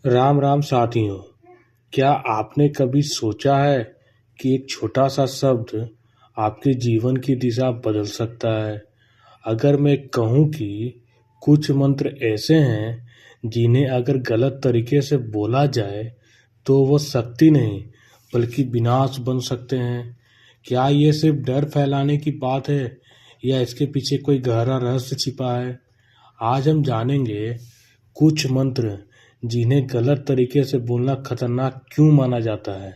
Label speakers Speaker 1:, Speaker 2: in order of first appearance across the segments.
Speaker 1: राम राम साथियों। क्या आपने कभी सोचा है कि एक छोटा सा शब्द आपके जीवन की दिशा बदल सकता है? अगर मैं कहूँ कि कुछ मंत्र ऐसे हैं जिन्हें अगर गलत तरीके से बोला जाए तो वो शक्ति नहीं बल्कि विनाश बन सकते हैं। क्या ये सिर्फ डर फैलाने की बात है या इसके पीछे कोई गहरा रहस्य छिपा है? आज हम जानेंगे कुछ मंत्र जिन्हें गलत तरीके से बोलना खतरनाक क्यों माना जाता है।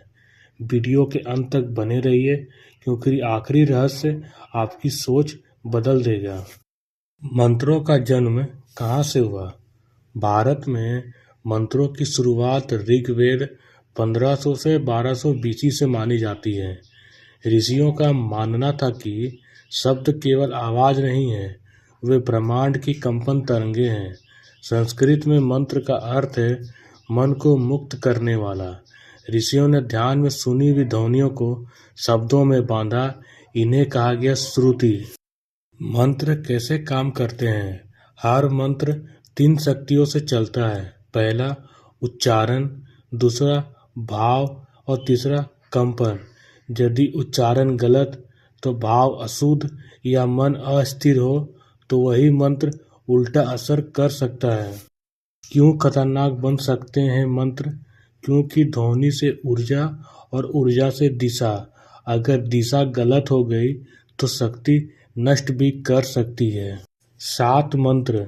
Speaker 1: वीडियो के अंत तक बने रहिए क्योंकि आखिरी रहस्य आपकी सोच बदल देगा। मंत्रों का जन्म कहाँ से हुआ? भारत में मंत्रों की शुरुआत ऋग्वेद 1500 से 1200 बीसी से मानी जाती है। ऋषियों का मानना था कि शब्द केवल आवाज नहीं है, वे ब्रह्मांड की कंपन तरंगे हैं। संस्कृत में मंत्र का अर्थ है मन को मुक्त करने वाला। ऋषियों ने ध्यान में सुनी हुई ध्वनियों को शब्दों में बांधा, इन्हें कहा गया श्रुति। मंत्र कैसे काम करते हैं? हर मंत्र 3 शक्तियों से चलता है। पहला उच्चारण, दूसरा भाव और तीसरा कंपन। यदि उच्चारण गलत तो भाव अशुद्ध या मन अस्थिर हो तो वही मंत्र उल्टा असर कर सकता है। क्यों खतरनाक बन सकते हैं मंत्र? क्योंकि ध्वनि से ऊर्जा और ऊर्जा से दिशा। अगर दिशा गलत हो गई तो शक्ति नष्ट भी कर सकती है। 7 मंत्र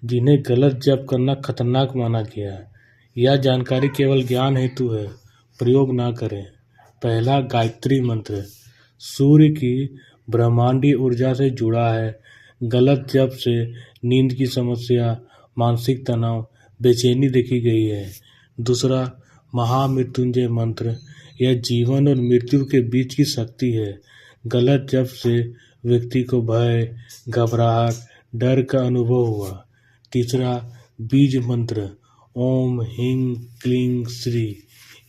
Speaker 1: जिन्हें गलत जप करना खतरनाक माना गया है। यह जानकारी केवल ज्ञान हेतु है, प्रयोग ना करें। पहला गायत्री मंत्र सूर्य की ब्रह्मांडीय ऊर्जा से जुड़ा है। गलत जप से नींद की समस्या, मानसिक तनाव, बेचैनी देखी गई है। दूसरा महामृत्युंजय मंत्र, यह जीवन और मृत्यु के बीच की शक्ति है। गलत जप से व्यक्ति को भय, घबराहट, डर का अनुभव हुआ। तीसरा बीज मंत्र ओम ह्रीं क्लीं श्री,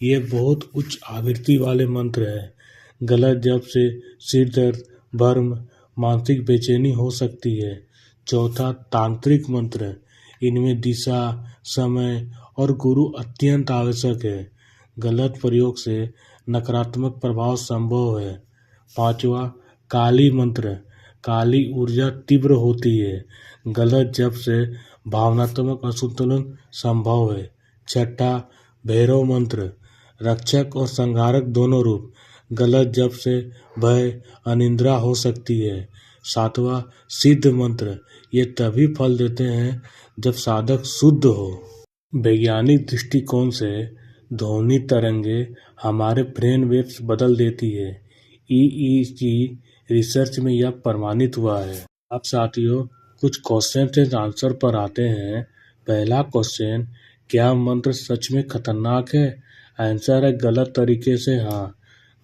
Speaker 1: ये बहुत उच्च आवृत्ति वाले मंत्र है। गलत जप से सिर दर्द, भ्रम, मानसिक बेचैनी हो सकती है। चौथा तांत्रिक मंत्र, इनमें दिशा, समय और गुरु अत्यंत आवश्यक है। गलत प्रयोग से नकारात्मक प्रभाव संभव है। पांचवा काली मंत्र, काली ऊर्जा तीव्र होती है। गलत जप से भावनात्मक असंतुलन संभव है। छठा भैरव मंत्र, रक्षक और संहारक दोनों रूप। गलत जप से भय, अनिद्रा हो सकती है। सातवां सिद्ध मंत्र, ये तभी फल देते हैं जब साधक शुद्ध हो। वैज्ञानिक दृष्टिकोण से ध्वनि तरंगे हमारे ब्रेन वेव्स बदल देती है। ईईजी रिसर्च में यह प्रमाणित हुआ है। अब साथियों कुछ क्वेश्चन एंड आंसर पर आते हैं। पहला क्वेश्चन, क्या मंत्र सच में खतरनाक है? आंसर है गलत तरीके से हाँ।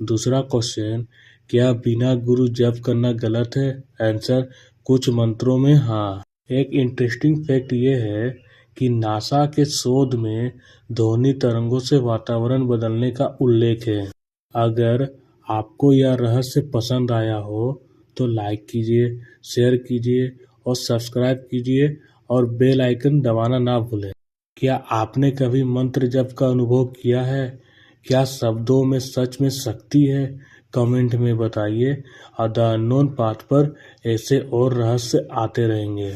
Speaker 1: दूसरा क्वेश्चन, क्या बिना गुरु जप करना गलत है? आंसर कुछ मंत्रों में हाँ। एक इंटरेस्टिंग फैक्ट ये है कि नासा के शोध में ध्वनि तरंगों से वातावरण बदलने का उल्लेख है। अगर आपको यह रहस्य पसंद आया हो तो लाइक कीजिए, शेयर कीजिए और सब्सक्राइब कीजिए और बेल आइकन दबाना ना भूलें। क्या आपने कभी मंत्र जप का अनुभव किया है? क्या शब्दों में सच में शक्ति है? कमेंट में बताइए। और द अननोन पाथ पर ऐसे और रहस्य आते रहेंगे।